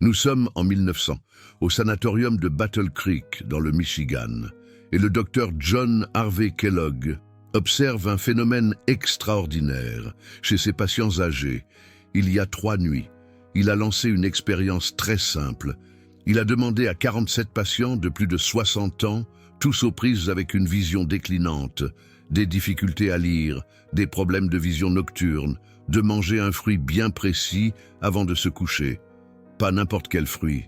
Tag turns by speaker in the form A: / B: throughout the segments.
A: Nous sommes en 1900, au sanatorium de Battle Creek, dans le Michigan, et le docteur John Harvey Kellogg observe un phénomène extraordinaire chez ses patients âgés. Il y a 3 nuits, il a lancé une expérience très simple. Il a demandé à 47 patients de plus de 60 ans, tous aux prises avec une vision déclinante, des difficultés à lire, des problèmes de vision nocturne, de manger un fruit bien précis avant de se coucher. Pas n'importe quel fruit,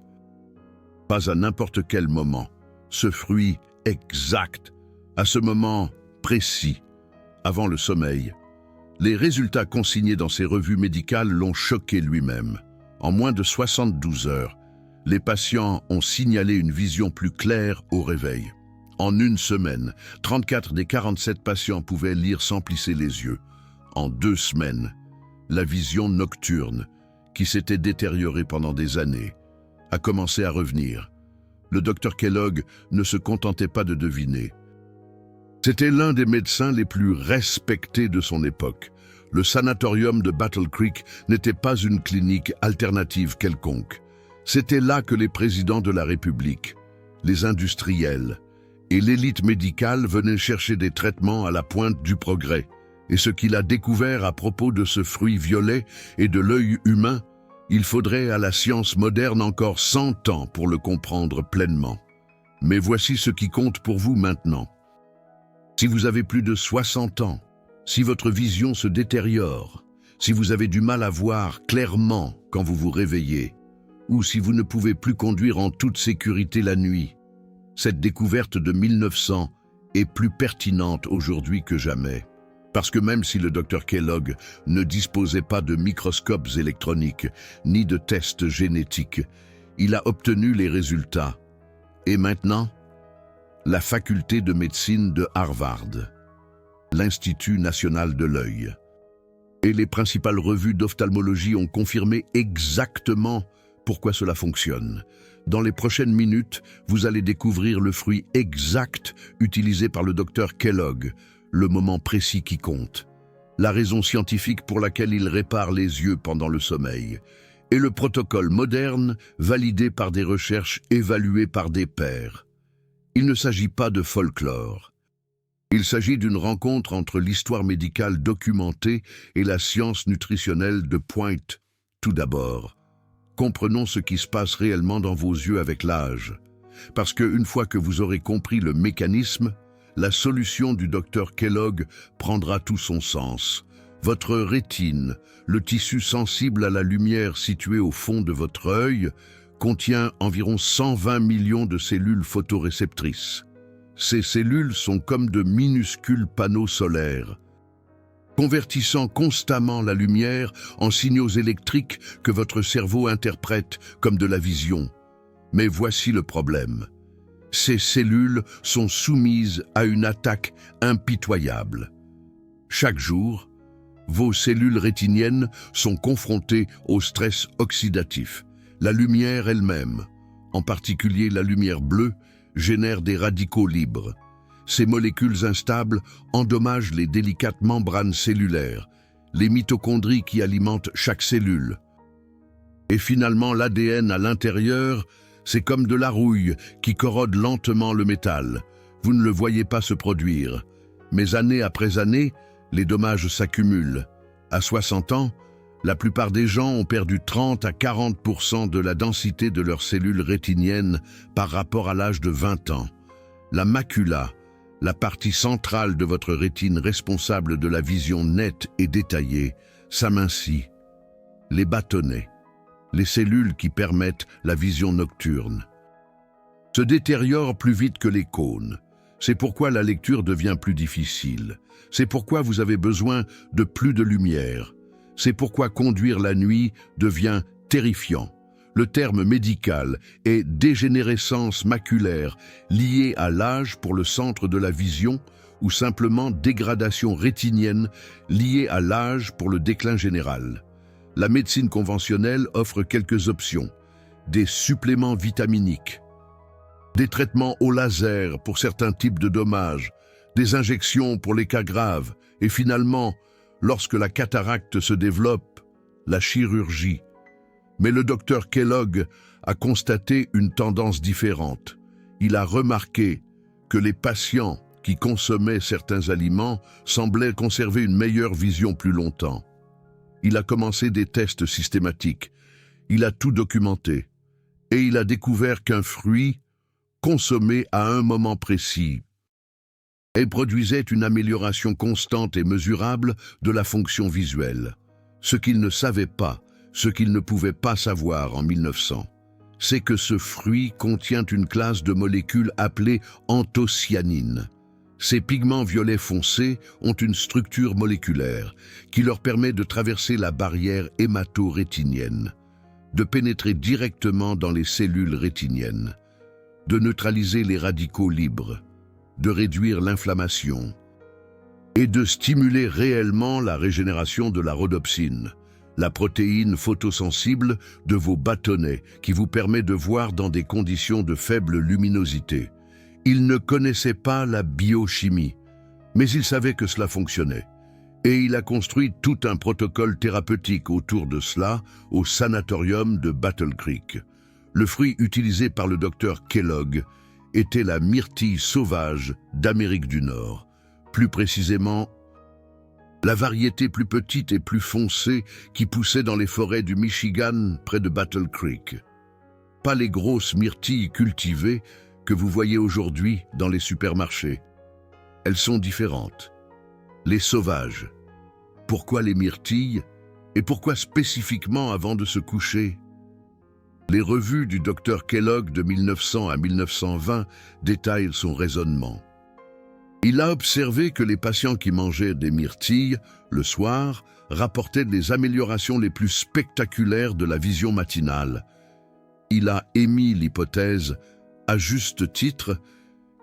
A: pas à n'importe quel moment. Ce fruit exact, à ce moment précis, avant le sommeil. Les résultats consignés dans ces revues médicales l'ont choqué lui-même. En moins de 72 heures, les patients ont signalé une vision plus claire au réveil. En une semaine, 34 des 47 patients pouvaient lire sans plisser les yeux. En 2 semaines, la vision nocturne, qui s'était détériorée pendant des années, a commencé à revenir. Le docteur Kellogg ne se contentait pas de deviner. C'était l'un des médecins les plus respectés de son époque. Le sanatorium de Battle Creek n'était pas une clinique alternative quelconque. C'était là que les présidents de la République, les industriels et l'élite médicale venaient chercher des traitements à la pointe du progrès. Et ce qu'il a découvert à propos de ce fruit violet et de l'œil humain, il faudrait à la science moderne encore 100 ans pour le comprendre pleinement. Mais voici ce qui compte pour vous maintenant. Si vous avez plus de 60 ans, si votre vision se détériore, si vous avez du mal à voir clairement quand vous vous réveillez, ou si vous ne pouvez plus conduire en toute sécurité la nuit, cette découverte de 1900 est plus pertinente aujourd'hui que jamais. Parce que même si le docteur Kellogg ne disposait pas de microscopes électroniques ni de tests génétiques, il a obtenu les résultats. Et maintenant, la faculté de médecine de Harvard, l'Institut national de l'œil et les principales revues d'ophtalmologie ont confirmé exactement pourquoi cela fonctionne. Dans les prochaines minutes, vous allez découvrir le fruit exact utilisé par le docteur Kellogg, le moment précis qui compte, la raison scientifique pour laquelle il répare les yeux pendant le sommeil, et le protocole moderne validé par des recherches évaluées par des pairs. Il ne s'agit pas de folklore. Il s'agit d'une rencontre entre l'histoire médicale documentée et la science nutritionnelle de pointe. Tout d'abord, comprenons ce qui se passe réellement dans vos yeux avec l'âge, parce qu'une fois que vous aurez compris le mécanisme, la solution du docteur Kellogg prendra tout son sens. Votre rétine, le tissu sensible à la lumière situé au fond de votre œil, contient environ 120 millions de cellules photoréceptrices. Ces cellules sont comme de minuscules panneaux solaires, convertissant constamment la lumière en signaux électriques que votre cerveau interprète comme de la vision. Mais voici le problème. Ces cellules sont soumises à une attaque impitoyable. Chaque jour, vos cellules rétiniennes sont confrontées au stress oxydatif. La lumière elle-même, en particulier la lumière bleue, génère des radicaux libres. Ces molécules instables endommagent les délicates membranes cellulaires, les mitochondries qui alimentent chaque cellule. Et finalement, l'ADN à l'intérieur, c'est comme de la rouille qui corrode lentement le métal. Vous ne le voyez pas se produire. Mais année après année, les dommages s'accumulent. À 60 ans, la plupart des gens ont perdu 30 à 40% de la densité de leurs cellules rétiniennes par rapport à l'âge de 20 ans. La macula, la partie centrale de votre rétine responsable de la vision nette et détaillée, s'amincit. Les bâtonnets, les cellules qui permettent la vision nocturne, se détériorent plus vite que les cônes. C'est pourquoi la lecture devient plus difficile. C'est pourquoi vous avez besoin de plus de lumière. C'est pourquoi conduire la nuit devient terrifiant. Le terme médical est dégénérescence maculaire liée à l'âge pour le centre de la vision ou simplement dégradation rétinienne liée à l'âge pour le déclin général. La médecine conventionnelle offre quelques options, des suppléments vitaminiques, des traitements au laser pour certains types de dommages, des injections pour les cas graves, et finalement, lorsque la cataracte se développe, la chirurgie. Mais le docteur Kellogg a constaté une tendance différente. Il a remarqué que les patients qui consommaient certains aliments semblaient conserver une meilleure vision plus longtemps. Il a commencé des tests systématiques. Il a tout documenté. Et il a découvert qu'un fruit, consommé à un moment précis, produisait une amélioration constante et mesurable de la fonction visuelle. Ce qu'il ne savait pas, ce qu'il ne pouvait pas savoir en 1900, c'est que ce fruit contient une classe de molécules appelées anthocyanines. Ces pigments violets foncés ont une structure moléculaire qui leur permet de traverser la barrière hémato-rétinienne, de pénétrer directement dans les cellules rétiniennes, de neutraliser les radicaux libres, de réduire l'inflammation et de stimuler réellement la régénération de la rhodopsine, la protéine photosensible de vos bâtonnets qui vous permet de voir dans des conditions de faible luminosité. Il ne connaissait pas la biochimie, mais il savait que cela fonctionnait. Et il a construit tout un protocole thérapeutique autour de cela au sanatorium de Battle Creek. Le fruit utilisé par le docteur Kellogg était la myrtille sauvage d'Amérique du Nord. Plus précisément, la variété plus petite et plus foncée qui poussait dans les forêts du Michigan près de Battle Creek. Pas les grosses myrtilles cultivées que vous voyez aujourd'hui dans les supermarchés. Elles sont différentes. Les sauvages. Pourquoi les myrtilles? Et pourquoi spécifiquement avant de se coucher? Les revues du docteur Kellogg de 1900 à 1920 détaillent son raisonnement. Il a observé que les patients qui mangeaient des myrtilles le soir rapportaient les améliorations les plus spectaculaires de la vision matinale. Il a émis l'hypothèse, à juste titre,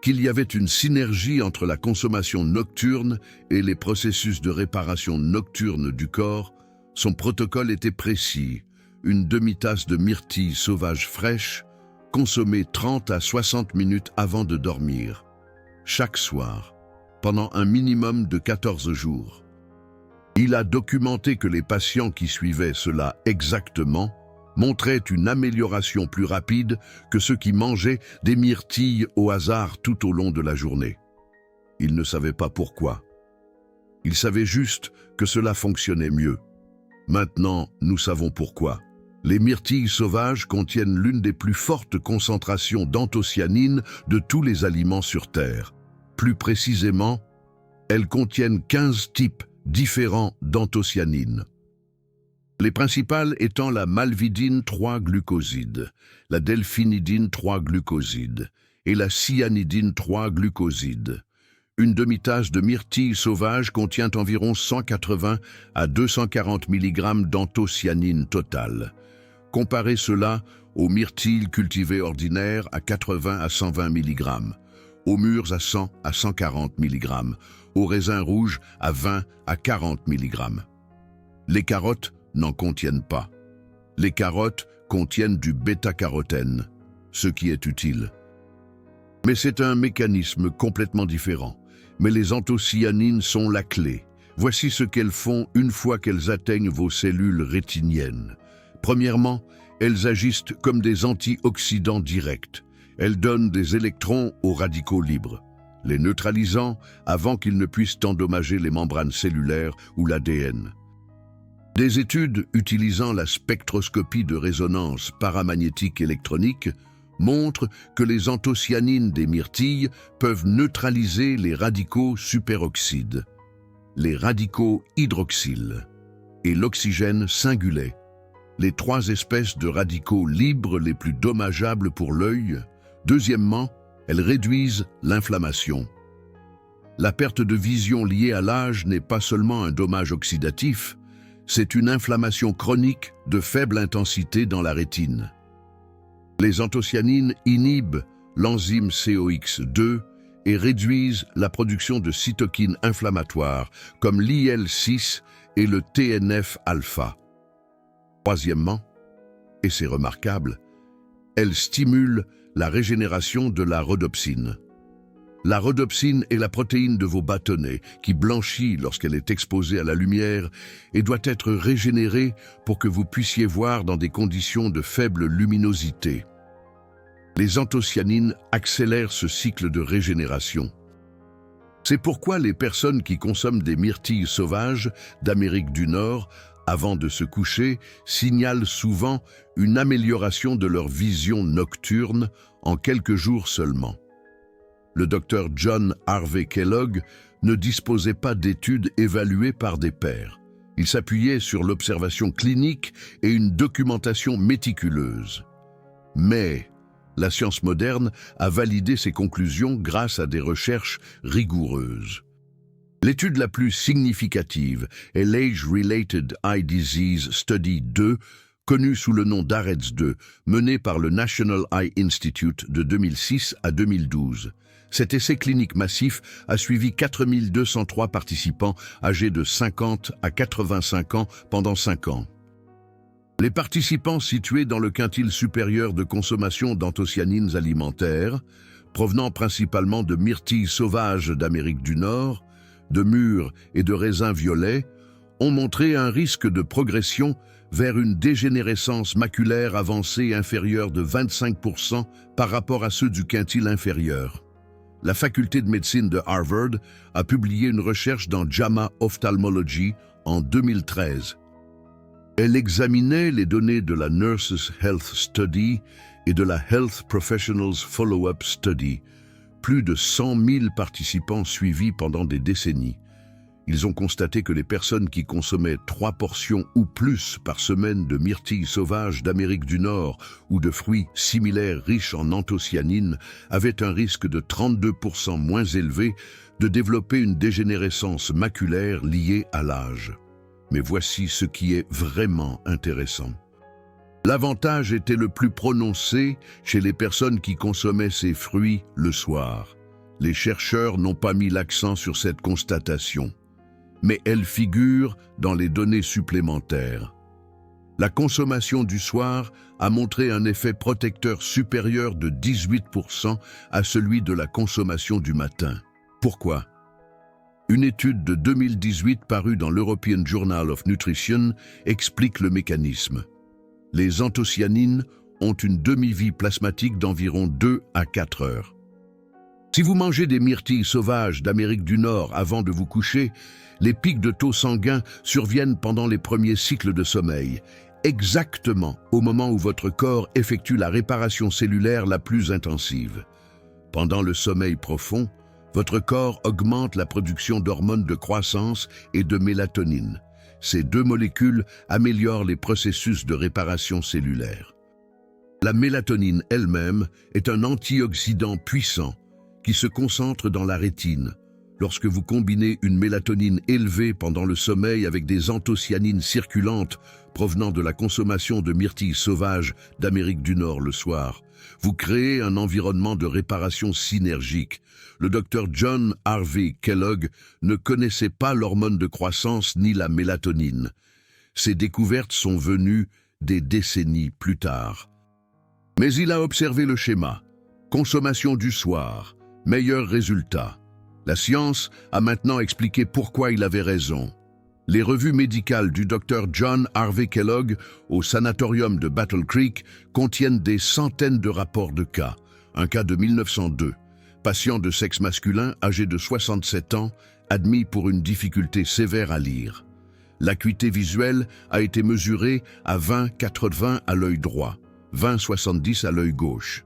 A: qu'il y avait une synergie entre la consommation nocturne et les processus de réparation nocturne du corps. Son protocole était précis. Une demi-tasse de myrtille sauvage fraîche, consommée 30 à 60 minutes avant de dormir, chaque soir, pendant un minimum de 14 jours. Il a documenté que les patients qui suivaient cela exactement montraient une amélioration plus rapide que ceux qui mangeaient des myrtilles au hasard tout au long de la journée. Il ne savait pas pourquoi. Il savait juste que cela fonctionnait mieux. Maintenant, nous savons pourquoi. Les myrtilles sauvages contiennent l'une des plus fortes concentrations d'anthocyanines de tous les aliments sur Terre. Plus précisément, elles contiennent 15 types différents d'anthocyanines. Les principales étant la malvidine 3-glucoside, la delphinidine 3-glucoside et la cyanidine 3-glucoside. Une demi-tasse de myrtille sauvage contient environ 180 à 240 mg d'anthocyanine totale. Comparez cela aux myrtilles cultivées ordinaires à 80 à 120 mg, aux mûres à 100 à 140 mg, aux raisins rouges à 20 à 40 mg. Les carottes n'en contiennent pas. Les carottes contiennent du bêta-carotène, ce qui est utile. Mais c'est un mécanisme complètement différent. Mais les anthocyanines sont la clé. Voici ce qu'elles font une fois qu'elles atteignent vos cellules rétiniennes. Premièrement, elles agissent comme des antioxydants directs. Elles donnent des électrons aux radicaux libres, les neutralisant avant qu'ils ne puissent endommager les membranes cellulaires ou l'ADN. Des études utilisant la spectroscopie de résonance paramagnétique électronique montrent que les anthocyanines des myrtilles peuvent neutraliser les radicaux superoxydes, les radicaux hydroxyles et l'oxygène singulet, les trois espèces de radicaux libres les plus dommageables pour l'œil. Deuxièmement, elles réduisent l'inflammation. La perte de vision liée à l'âge n'est pas seulement un dommage oxydatif, c'est une inflammation chronique de faible intensité dans la rétine. Les anthocyanines inhibent l'enzyme COX-2 et réduisent la production de cytokines inflammatoires comme l'IL-6 et le TNF-alpha. Troisièmement, et c'est remarquable, elles stimulent la régénération de la rhodopsine. La rhodopsine est la protéine de vos bâtonnets qui blanchit lorsqu'elle est exposée à la lumière et doit être régénérée pour que vous puissiez voir dans des conditions de faible luminosité. Les anthocyanines accélèrent ce cycle de régénération. C'est pourquoi les personnes qui consomment des myrtilles sauvages d'Amérique du Nord avant de se coucher signalent souvent une amélioration de leur vision nocturne en quelques jours seulement. Le docteur John Harvey Kellogg ne disposait pas d'études évaluées par des pairs. Il s'appuyait sur l'observation clinique et une documentation méticuleuse. Mais la science moderne a validé ses conclusions grâce à des recherches rigoureuses. L'étude la plus significative est l'Age-Related Eye Disease Study 2, connue sous le nom d'AREDS2, menée par le National Eye Institute de 2006 à 2012. Cet essai clinique massif a suivi 4203 participants âgés de 50 à 85 ans pendant 5 ans. Les participants situés dans le quintile supérieur de consommation d'anthocyanines alimentaires, provenant principalement de myrtilles sauvages d'Amérique du Nord, de mûres et de raisins violets, ont montré un risque de progression vers une dégénérescence maculaire avancée inférieure de 25% par rapport à ceux du quintile inférieur. La faculté de médecine de Harvard a publié une recherche dans JAMA Ophthalmology en 2013. Elle examinait les données de la Nurses Health Study et de la Health Professionals Follow-up Study, plus de 100 000 participants suivis pendant des décennies. Ils ont constaté que les personnes qui consommaient 3 portions ou plus par semaine de myrtilles sauvages d'Amérique du Nord ou de fruits similaires riches en anthocyanines avaient un risque de 32% moins élevé de développer une dégénérescence maculaire liée à l'âge. Mais voici ce qui est vraiment intéressant. L'avantage était le plus prononcé chez les personnes qui consommaient ces fruits le soir. Les chercheurs n'ont pas mis l'accent sur cette constatation, mais elle figure dans les données supplémentaires. La consommation du soir a montré un effet protecteur supérieur de 18% à celui de la consommation du matin. Pourquoi ? Une étude de 2018 parue dans l'European Journal of Nutrition explique le mécanisme. Les anthocyanines ont une demi-vie plasmatique d'environ 2 à 4 heures. Si vous mangez des myrtilles sauvages d'Amérique du Nord avant de vous coucher, les pics de taux sanguin surviennent pendant les premiers cycles de sommeil, exactement au moment où votre corps effectue la réparation cellulaire la plus intensive. Pendant le sommeil profond, votre corps augmente la production d'hormones de croissance et de mélatonine. Ces 2 molécules améliorent les processus de réparation cellulaire. La mélatonine elle-même est un antioxydant puissant qui se concentre dans la rétine. Lorsque vous combinez une mélatonine élevée pendant le sommeil avec des anthocyanines circulantes provenant de la consommation de myrtilles sauvages d'Amérique du Nord le soir, vous créez un environnement de réparation synergique. Le docteur John Harvey Kellogg ne connaissait pas l'hormone de croissance ni la mélatonine. Ces découvertes sont venues des décennies plus tard. Mais il a observé le schéma. Consommation du soir, meilleur résultat. La science a maintenant expliqué pourquoi il avait raison. Les revues médicales du Dr John Harvey Kellogg au sanatorium de Battle Creek contiennent des centaines de rapports de cas. Un cas de 1902, patient de sexe masculin âgé de 67 ans, admis pour une difficulté sévère à lire. L'acuité visuelle a été mesurée à 20/80 à l'œil droit, 20/70 à l'œil gauche.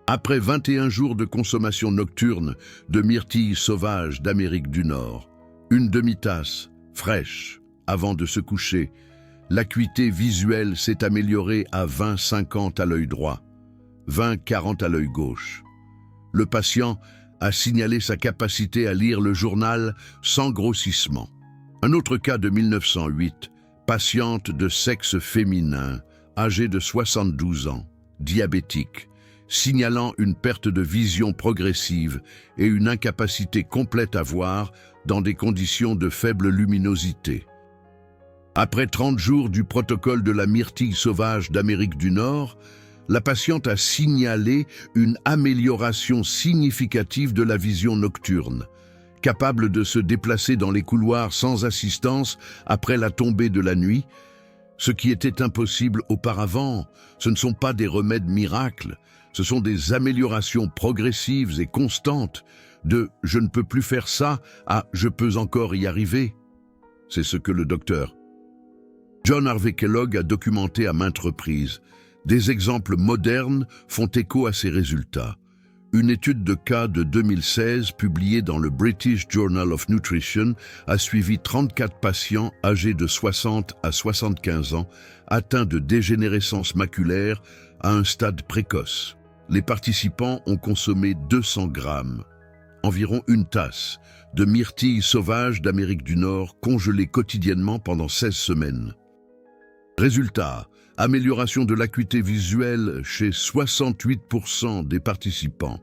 A: Après 21 jours de consommation nocturne de myrtilles sauvages d'Amérique du Nord, une demi-tasse, fraîche, avant de se coucher, l'acuité visuelle s'est améliorée à 20/50 à l'œil droit, 20/40 à l'œil gauche. Le patient a signalé sa capacité à lire le journal sans grossissement. Un autre cas de 1908, patiente de sexe féminin, âgée de 72 ans, diabétique, signalant une perte de vision progressive et une incapacité complète à voir dans des conditions de faible luminosité. Après 30 jours du protocole de la myrtille sauvage d'Amérique du Nord, La patiente a signalé une amélioration significative de la vision nocturne, capable de se déplacer dans les couloirs sans assistance après la tombée de la nuit. Ce qui était impossible auparavant, ce ne sont pas des remèdes miracles, ce sont des améliorations progressives et constantes de « je ne peux plus faire ça » à « je peux encore y arriver ». C'est ce que le docteur John Harvey Kellogg a documenté à maintes reprises. Des exemples modernes font écho à ces résultats. Une étude de cas de 2016 publiée dans le British Journal of Nutrition a suivi 34 patients âgés de 60 à 75 ans atteints de dégénérescence maculaire à un stade précoce. Les participants ont consommé 200 grammes, environ une tasse, de myrtilles sauvages d'Amérique du Nord congelées quotidiennement pendant 16 semaines. Résultat, amélioration de l'acuité visuelle chez 68% des participants,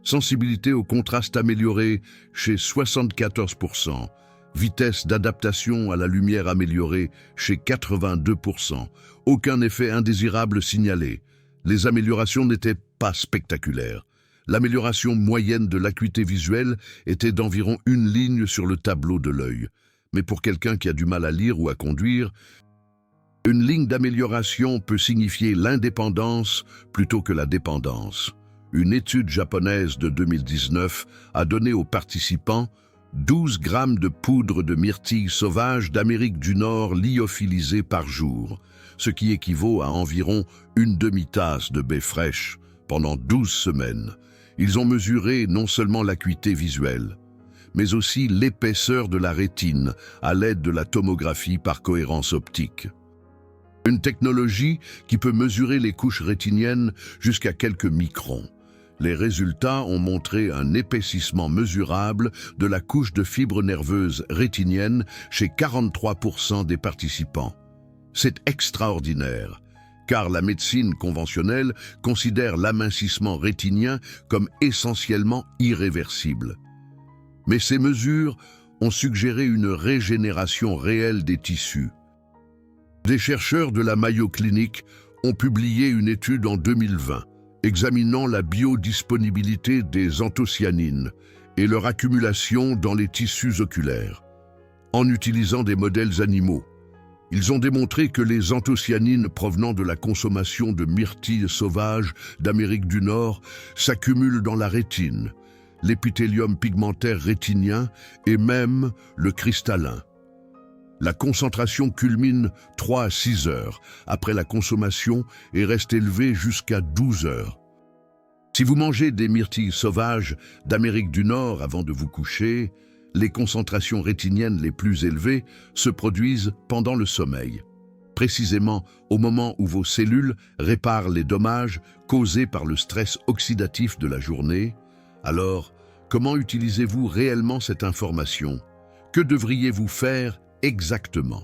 A: sensibilité au contraste améliorée chez 74%, vitesse d'adaptation à la lumière améliorée chez 82%, aucun effet indésirable signalé. Les améliorations n'étaient pas spectaculaires. L'amélioration moyenne de l'acuité visuelle était d'environ une ligne sur le tableau de l'œil. Mais pour quelqu'un qui a du mal à lire ou à conduire, une ligne d'amélioration peut signifier l'indépendance plutôt que la dépendance. Une étude japonaise de 2019 a donné aux participants 12 grammes de poudre de myrtille sauvage d'Amérique du Nord lyophilisée par jour, ce qui équivaut à environ une demi-tasse de baie fraîche pendant 12 semaines. Ils ont mesuré non seulement l'acuité visuelle, mais aussi l'épaisseur de la rétine à l'aide de la tomographie par cohérence optique. Une technologie qui peut mesurer les couches rétiniennes jusqu'à quelques microns. Les résultats ont montré un épaississement mesurable de la couche de fibres nerveuses rétiniennes chez 43% des participants. C'est extraordinaire, car la médecine conventionnelle considère l'amincissement rétinien comme essentiellement irréversible. Mais ces mesures ont suggéré une régénération réelle des tissus. Des chercheurs de la Mayo Clinic ont publié une étude en 2020 examinant la biodisponibilité des anthocyanines et leur accumulation dans les tissus oculaires. En utilisant des modèles animaux, ils ont démontré que les anthocyanines provenant de la consommation de myrtilles sauvages d'Amérique du Nord s'accumulent dans la rétine, l'épithélium pigmentaire rétinien et même le cristallin. La concentration culmine 3 à 6 heures après la consommation et reste élevée jusqu'à 12 heures. Si vous mangez des myrtilles sauvages d'Amérique du Nord avant de vous coucher, les concentrations rétiniennes les plus élevées se produisent pendant le sommeil, précisément au moment où vos cellules réparent les dommages causés par le stress oxydatif de la journée. Alors, comment utilisez-vous réellement cette information? Que devriez-vous faire exactement?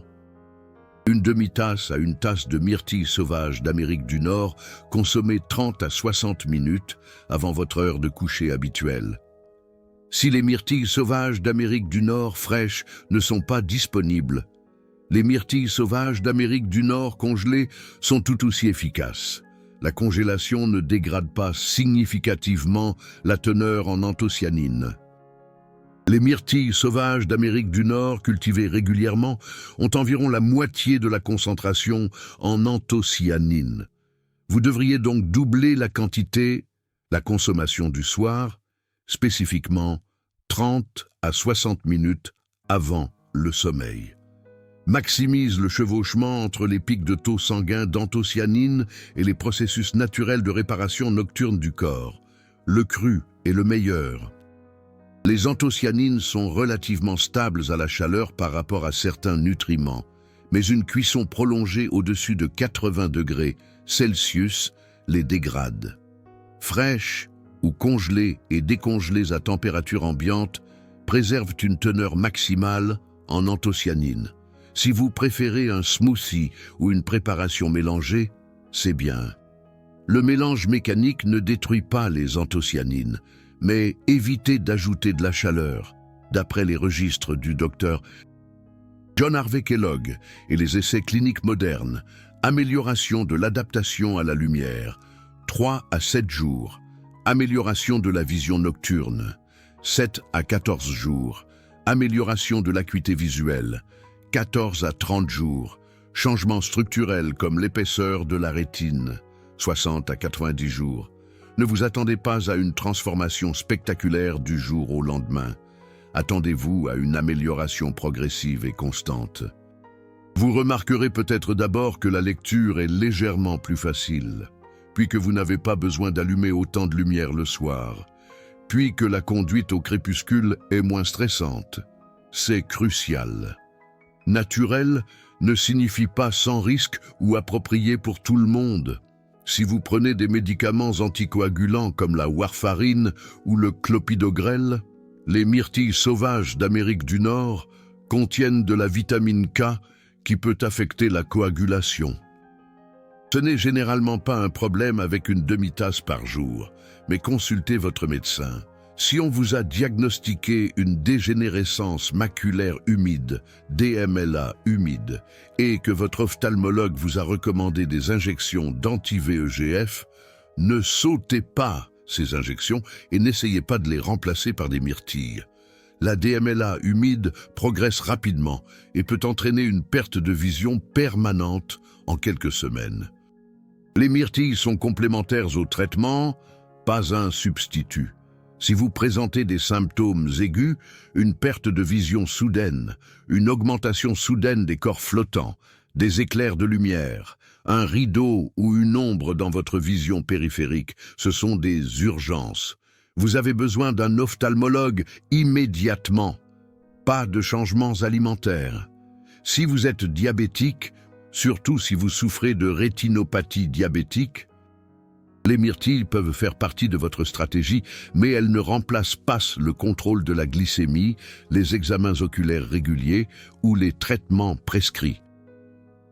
A: Une demi-tasse à une tasse de myrtilles sauvages d'Amérique du Nord, consommée 30 à 60 minutes avant votre heure de coucher habituelle. Si les myrtilles sauvages d'Amérique du Nord fraîches ne sont pas disponibles, les myrtilles sauvages d'Amérique du Nord congelées sont tout aussi efficaces. La congélation ne dégrade pas significativement la teneur en anthocyanines. Les myrtilles sauvages d'Amérique du Nord, cultivées régulièrement, ont environ la moitié de la concentration en anthocyanines. Vous devriez donc doubler la quantité, la consommation du soir, spécifiquement 30 à 60 minutes avant le sommeil. Maximise le chevauchement entre les pics de taux sanguin d'anthocyanines et les processus naturels de réparation nocturne du corps. Le cru est le meilleur. Les anthocyanines sont relativement stables à la chaleur par rapport à certains nutriments, mais une cuisson prolongée au-dessus de 80 degrés Celsius les dégrade. Fraîches ou congelées et décongelées à température ambiante préservent une teneur maximale en anthocyanines. Si vous préférez un smoothie ou une préparation mélangée, c'est bien. Le mélange mécanique ne détruit pas les anthocyanines, mais évitez d'ajouter de la chaleur, d'après les registres du Dr John Harvey Kellogg et les essais cliniques modernes, amélioration de l'adaptation à la lumière, 3 à 7 jours. Amélioration de la vision nocturne. 7 à 14 jours. Amélioration de l'acuité visuelle. 14 à 30 jours. Changements structurels comme l'épaisseur de la rétine. 60 à 90 jours. Ne vous attendez pas à une transformation spectaculaire du jour au lendemain. Attendez-vous à une amélioration progressive et constante. Vous remarquerez peut-être d'abord que la lecture est légèrement plus facile, puis que vous n'avez pas besoin d'allumer autant de lumière le soir, puis que la conduite au crépuscule est moins stressante. C'est crucial. Naturel ne signifie pas sans risque ou approprié pour tout le monde. Si vous prenez des médicaments anticoagulants comme la warfarine ou le clopidogrel, les myrtilles sauvages d'Amérique du Nord contiennent de la vitamine K qui peut affecter la coagulation. Ce n'est généralement pas un problème avec une demi-tasse par jour, mais consultez votre médecin. Si on vous a diagnostiqué une dégénérescence maculaire humide, DMLA humide, et que votre ophtalmologue vous a recommandé des injections d'anti-VEGF, ne sautez pas ces injections et n'essayez pas de les remplacer par des myrtilles. La DMLA humide progresse rapidement et peut entraîner une perte de vision permanente en quelques semaines. Les myrtilles sont complémentaires au traitement, pas un substitut. Si vous présentez des symptômes aigus, une perte de vision soudaine, une augmentation soudaine des corps flottants, des éclairs de lumière, un rideau ou une ombre dans votre vision périphérique, ce sont des urgences. Vous avez besoin d'un ophtalmologue immédiatement. Pas de changements alimentaires. Si vous êtes diabétique, surtout si vous souffrez de rétinopathie diabétique, les myrtilles peuvent faire partie de votre stratégie, mais elles ne remplacent pas le contrôle de la glycémie, les examens oculaires réguliers ou les traitements prescrits.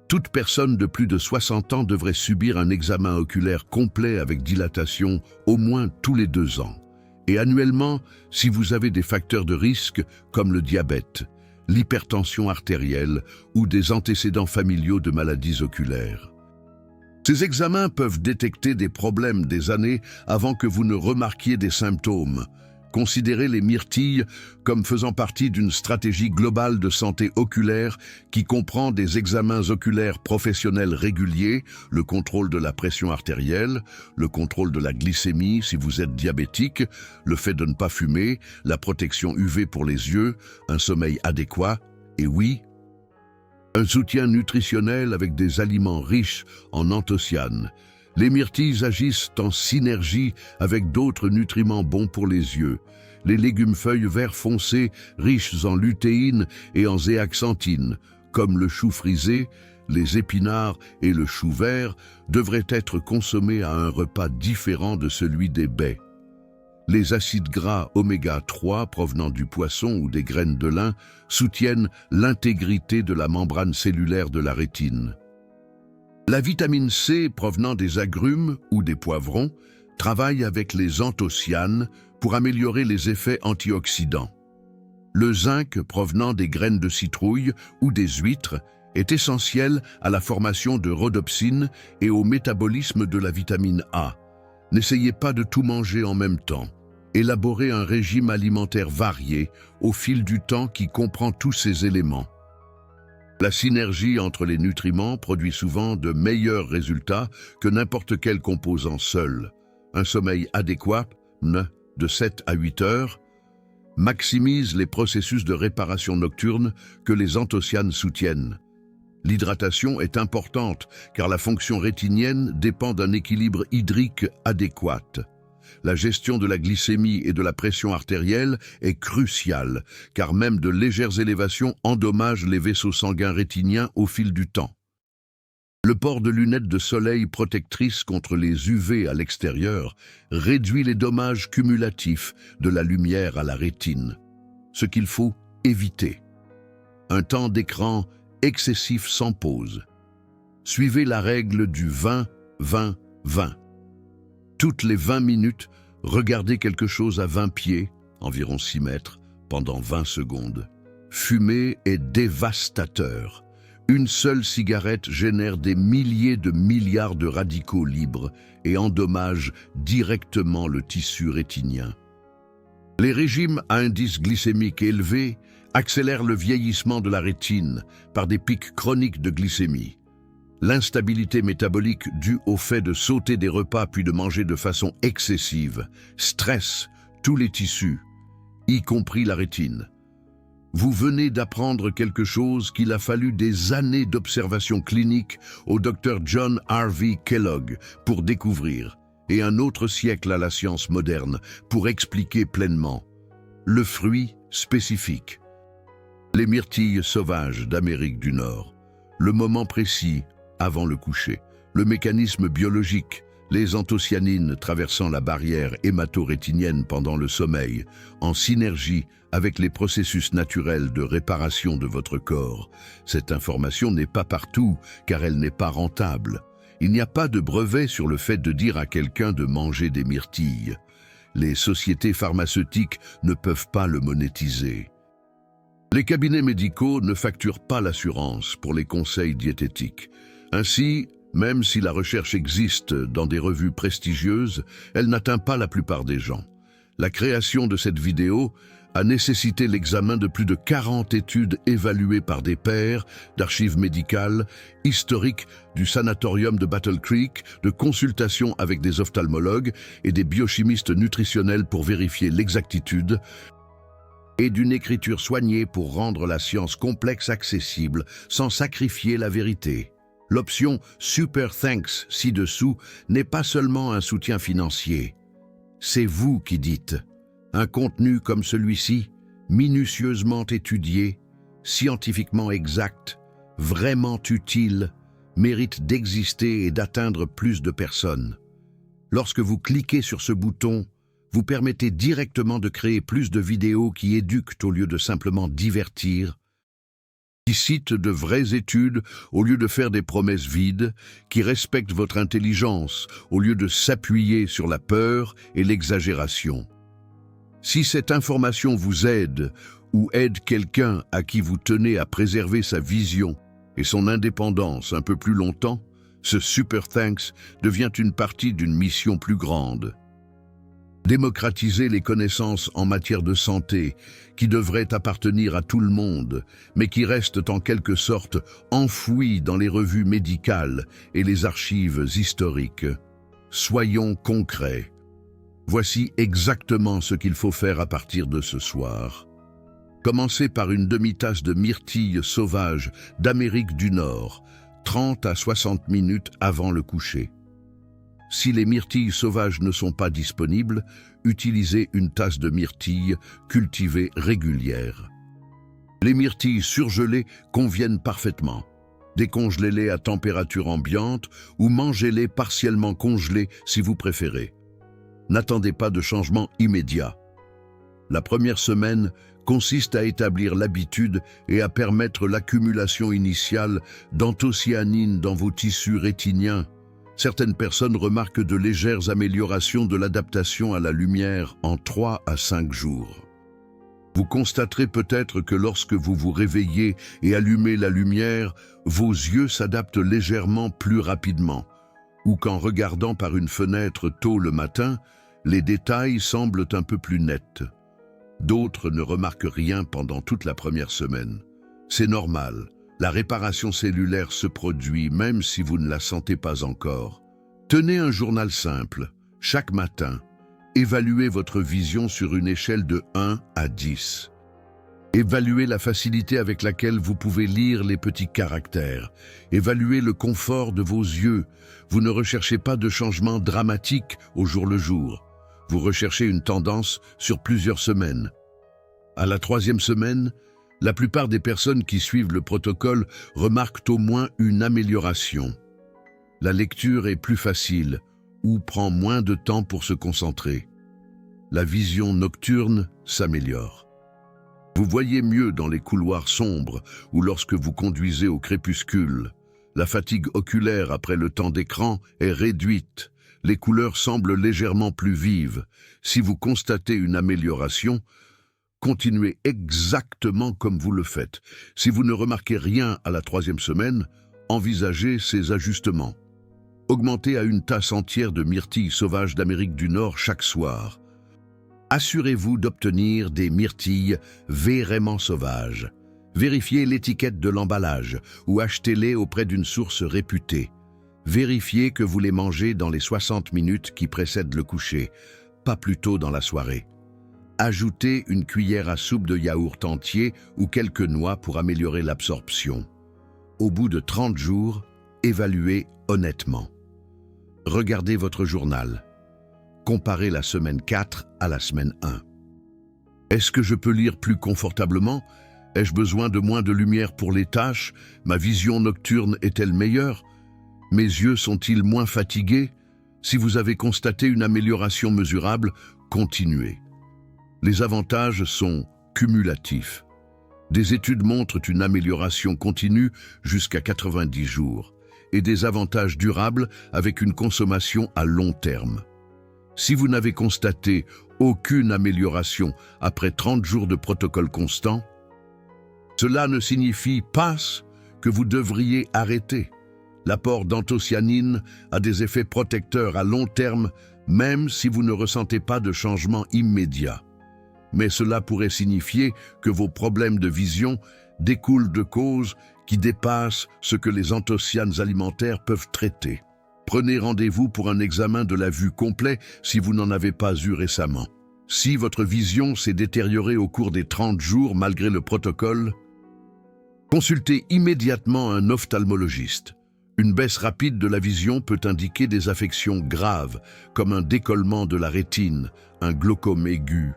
A: Toute personne de plus de 60 ans devrait subir un examen oculaire complet avec dilatation au moins tous les 2 ans. Et annuellement, si vous avez des facteurs de risque comme le diabète, l'hypertension artérielle ou des antécédents familiaux de maladies oculaires. Ces examens peuvent détecter des problèmes des années avant que vous ne remarquiez des symptômes. Considérez les myrtilles comme faisant partie d'une stratégie globale de santé oculaire qui comprend des examens oculaires professionnels réguliers, le contrôle de la pression artérielle, le contrôle de la glycémie si vous êtes diabétique, le fait de ne pas fumer, la protection UV pour les yeux, un sommeil adéquat et oui, un soutien nutritionnel avec des aliments riches en anthocyanes. Les myrtilles agissent en synergie avec d'autres nutriments bons pour les yeux. Les légumes-feuilles vert foncé riches en lutéine et en zéaxanthine, comme le chou frisé, les épinards et le chou vert, devraient être consommés à un repas différent de celui des baies. Les acides gras oméga 3 provenant du poisson ou des graines de lin soutiennent l'intégrité de la membrane cellulaire de la rétine. La vitamine C provenant des agrumes ou des poivrons travaille avec les anthocyanes pour améliorer les effets antioxydants. Le zinc provenant des graines de citrouille ou des huîtres est essentiel à la formation de rhodopsine et au métabolisme de la vitamine A. N'essayez pas de tout manger en même temps. Élaborez un régime alimentaire varié au fil du temps qui comprend tous ces éléments. La synergie entre les nutriments produit souvent de meilleurs résultats que n'importe quel composant seul. Un sommeil adéquat, de 7 à 8 heures, maximise les processus de réparation nocturne que les anthocyanes soutiennent. L'hydratation est importante car la fonction rétinienne dépend d'un équilibre hydrique adéquat. La gestion de la glycémie et de la pression artérielle est cruciale, car même de légères élévations endommagent les vaisseaux sanguins rétiniens au fil du temps. Le port de lunettes de soleil protectrices contre les UV à l'extérieur réduit les dommages cumulatifs de la lumière à la rétine, ce qu'il faut éviter. Un temps d'écran excessif sans pause. Suivez la règle du 20-20-20. Toutes les 20 minutes, regardez quelque chose à 20 pieds, environ 6 mètres, pendant 20 secondes. Fumer est dévastateur. Une seule cigarette génère des milliers de milliards de radicaux libres et endommage directement le tissu rétinien. Les régimes à indice glycémique élevé accélèrent le vieillissement de la rétine par des pics chroniques de glycémie. L'instabilité métabolique due au fait de sauter des repas puis de manger de façon excessive stresse tous les tissus, y compris la rétine. Vous venez d'apprendre quelque chose qu'il a fallu des années d'observation clinique au Dr John Harvey Kellogg pour découvrir, et un autre siècle à la science moderne pour expliquer pleinement. Le fruit spécifique. Les myrtilles sauvages d'Amérique du Nord. Le moment précis avant le coucher. Le mécanisme biologique. Les anthocyanines traversant la barrière hémato-rétinienne pendant le sommeil, en synergie avec les processus naturels de réparation de votre corps. Cette information n'est pas partout, car elle n'est pas rentable. Il n'y a pas de brevet sur le fait de dire à quelqu'un de manger des myrtilles. Les sociétés pharmaceutiques ne peuvent pas le monétiser. Les cabinets médicaux ne facturent pas l'assurance pour les conseils diététiques. Ainsi, même si la recherche existe dans des revues prestigieuses, elle n'atteint pas la plupart des gens. La création de cette vidéo a nécessité l'examen de plus de 40 études évaluées par des pairs, d'archives médicales, historiques du sanatorium de Battle Creek, de consultations avec des ophtalmologues et des biochimistes nutritionnels pour vérifier l'exactitude, et d'une écriture soignée pour rendre la science complexe accessible sans sacrifier la vérité. L'option Super Thanks ci-dessous n'est pas seulement un soutien financier. C'est vous qui dites. Un contenu comme celui-ci, minutieusement étudié, scientifiquement exact, vraiment utile, mérite d'exister et d'atteindre plus de personnes. Lorsque vous cliquez sur ce bouton, vous permettez directement de créer plus de vidéos qui éduquent au lieu de simplement divertir, qui citent de vraies études au lieu de faire des promesses vides, qui respectent votre intelligence au lieu de s'appuyer sur la peur et l'exagération. Si cette information vous aide ou aide quelqu'un à qui vous tenez à préserver sa vision et son indépendance un peu plus longtemps, ce Super Thanks devient une partie d'une mission plus grande. Démocratiser les connaissances en matière de santé qui devraient appartenir à tout le monde, mais qui restent en quelque sorte enfouies dans les revues médicales et les archives historiques. Soyons concrets. Voici exactement ce qu'il faut faire à partir de ce soir. Commencez par une demi-tasse de myrtilles sauvages d'Amérique du Nord, 30 à 60 minutes avant le coucher. Si les myrtilles sauvages ne sont pas disponibles, utilisez une tasse de myrtilles cultivées régulières. Les myrtilles surgelées conviennent parfaitement. Décongelez-les à température ambiante ou mangez-les partiellement congelées si vous préférez. N'attendez pas de changement immédiat. La première semaine consiste à établir l'habitude et à permettre l'accumulation initiale d'anthocyanines dans vos tissus rétiniens. Certaines personnes remarquent de légères améliorations de l'adaptation à la lumière en 3 à 5 jours. Vous constaterez peut-être que lorsque vous vous réveillez et allumez la lumière, vos yeux s'adaptent légèrement plus rapidement, ou qu'en regardant par une fenêtre tôt le matin, les détails semblent un peu plus nets. D'autres ne remarquent rien pendant toute la première semaine. C'est normal. La réparation cellulaire se produit même si vous ne la sentez pas encore. Tenez un journal simple. Chaque matin, évaluez votre vision sur une échelle de 1 à 10. Évaluez la facilité avec laquelle vous pouvez lire les petits caractères. Évaluez le confort de vos yeux. Vous ne recherchez pas de changement dramatique au jour le jour. Vous recherchez une tendance sur plusieurs semaines. À la 3e semaine, la plupart des personnes qui suivent le protocole remarquent au moins une amélioration. La lecture est plus facile ou prend moins de temps pour se concentrer. La vision nocturne s'améliore. Vous voyez mieux dans les couloirs sombres ou lorsque vous conduisez au crépuscule. La fatigue oculaire après le temps d'écran est réduite. Les couleurs semblent légèrement plus vives. Si vous constatez une amélioration, continuez exactement comme vous le faites. Si vous ne remarquez rien à la 3e semaine, envisagez ces ajustements. Augmentez à une tasse entière de myrtilles sauvages d'Amérique du Nord chaque soir. Assurez-vous d'obtenir des myrtilles vraiment sauvages. Vérifiez l'étiquette de l'emballage ou achetez-les auprès d'une source réputée. Vérifiez que vous les mangez dans les 60 minutes qui précèdent le coucher, pas plus tôt dans la soirée. Ajoutez une cuillère à soupe de yaourt entier ou quelques noix pour améliorer l'absorption. Au bout de 30 jours, évaluez honnêtement. Regardez votre journal. Comparez la semaine 4 à la semaine 1. Est-ce que je peux lire plus confortablement? Ai-je besoin de moins de lumière pour les tâches? Ma vision nocturne est-elle meilleure? Mes yeux sont-ils moins fatigués? Si vous avez constaté une amélioration mesurable, continuez. Les avantages sont cumulatifs. Des études montrent une amélioration continue jusqu'à 90 jours et des avantages durables avec une consommation à long terme. Si vous n'avez constaté aucune amélioration après 30 jours de protocole constant, cela ne signifie pas que vous devriez arrêter. L'apport d'anthocyanine a des effets protecteurs à long terme, même si vous ne ressentez pas de changement immédiat. Mais cela pourrait signifier que vos problèmes de vision découlent de causes qui dépassent ce que les anthocyanes alimentaires peuvent traiter. Prenez rendez-vous pour un examen de la vue complet si vous n'en avez pas eu récemment. Si votre vision s'est détériorée au cours des 30 jours malgré le protocole, consultez immédiatement un ophtalmologiste. Une baisse rapide de la vision peut indiquer des affections graves, comme un décollement de la rétine, un glaucome aigu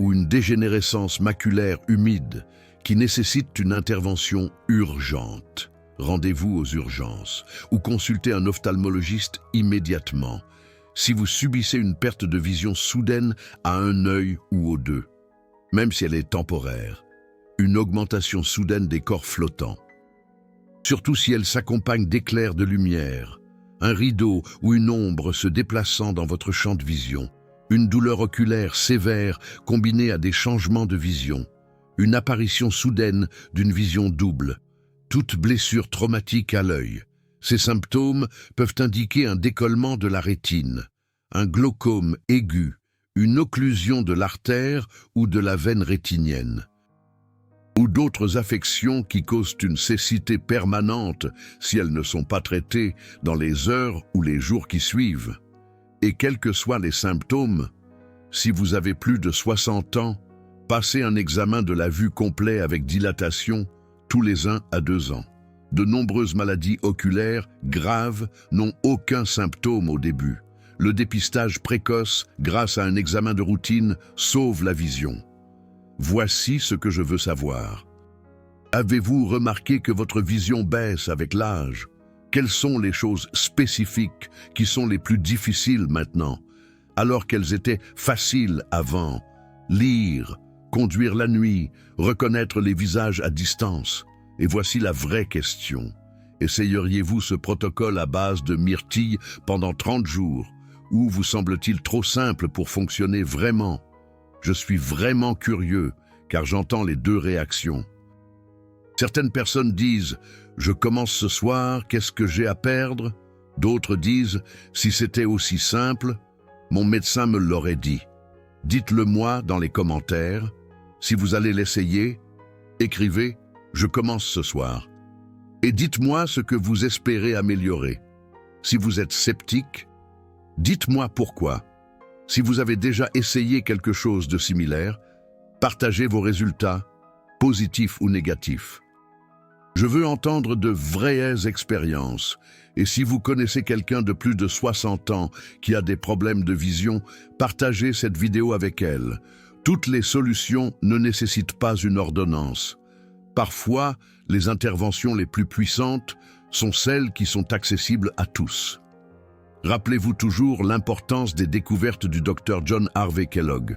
A: ou une dégénérescence maculaire humide qui nécessite une intervention urgente. Rendez-vous aux urgences ou consultez un ophtalmologiste immédiatement si vous subissez une perte de vision soudaine à un œil ou aux deux, même si elle est temporaire, une augmentation soudaine des corps flottants. Surtout si elle s'accompagne d'éclairs de lumière, un rideau ou une ombre se déplaçant dans votre champ de vision, une douleur oculaire sévère combinée à des changements de vision, une apparition soudaine d'une vision double, toute blessure traumatique à l'œil. Ces symptômes peuvent indiquer un décollement de la rétine, un glaucome aigu, une occlusion de l'artère ou de la veine rétinienne, ou d'autres affections qui causent une cécité permanente si elles ne sont pas traitées dans les heures ou les jours qui suivent. Et quels que soient les symptômes, si vous avez plus de 60 ans, passez un examen de la vue complet avec dilatation tous les 1 à 2 ans. De nombreuses maladies oculaires graves n'ont aucun symptôme au début. Le dépistage précoce, grâce à un examen de routine, sauve la vision. Voici ce que je veux savoir. Avez-vous remarqué que votre vision baisse avec l'âge? Quelles sont les choses spécifiques qui sont les plus difficiles maintenant, alors qu'elles étaient faciles avant? Lire, conduire la nuit, reconnaître les visages à distance. Et voici la vraie question. Essayeriez-vous ce protocole à base de myrtilles pendant 30 jours, ou vous semble-t-il trop simple pour fonctionner vraiment? Je suis vraiment curieux, car j'entends les deux réactions. Certaines personnes disent « Je commence ce soir, qu'est-ce que j'ai à perdre ?» D'autres disent « Si c'était aussi simple, mon médecin me l'aurait dit. » Dites-le moi dans les commentaires. Si vous allez l'essayer, écrivez « Je commence ce soir » et dites-moi ce que vous espérez améliorer. Si vous êtes sceptique, dites-moi pourquoi. Si vous avez déjà essayé quelque chose de similaire, partagez vos résultats, positifs ou négatifs. Je veux entendre de vraies expériences, et si vous connaissez quelqu'un de plus de 60 ans qui a des problèmes de vision, partagez cette vidéo avec elle. Toutes les solutions ne nécessitent pas une ordonnance. Parfois, les interventions les plus puissantes sont celles qui sont accessibles à tous. Rappelez-vous toujours l'importance des découvertes du Dr John Harvey Kellogg.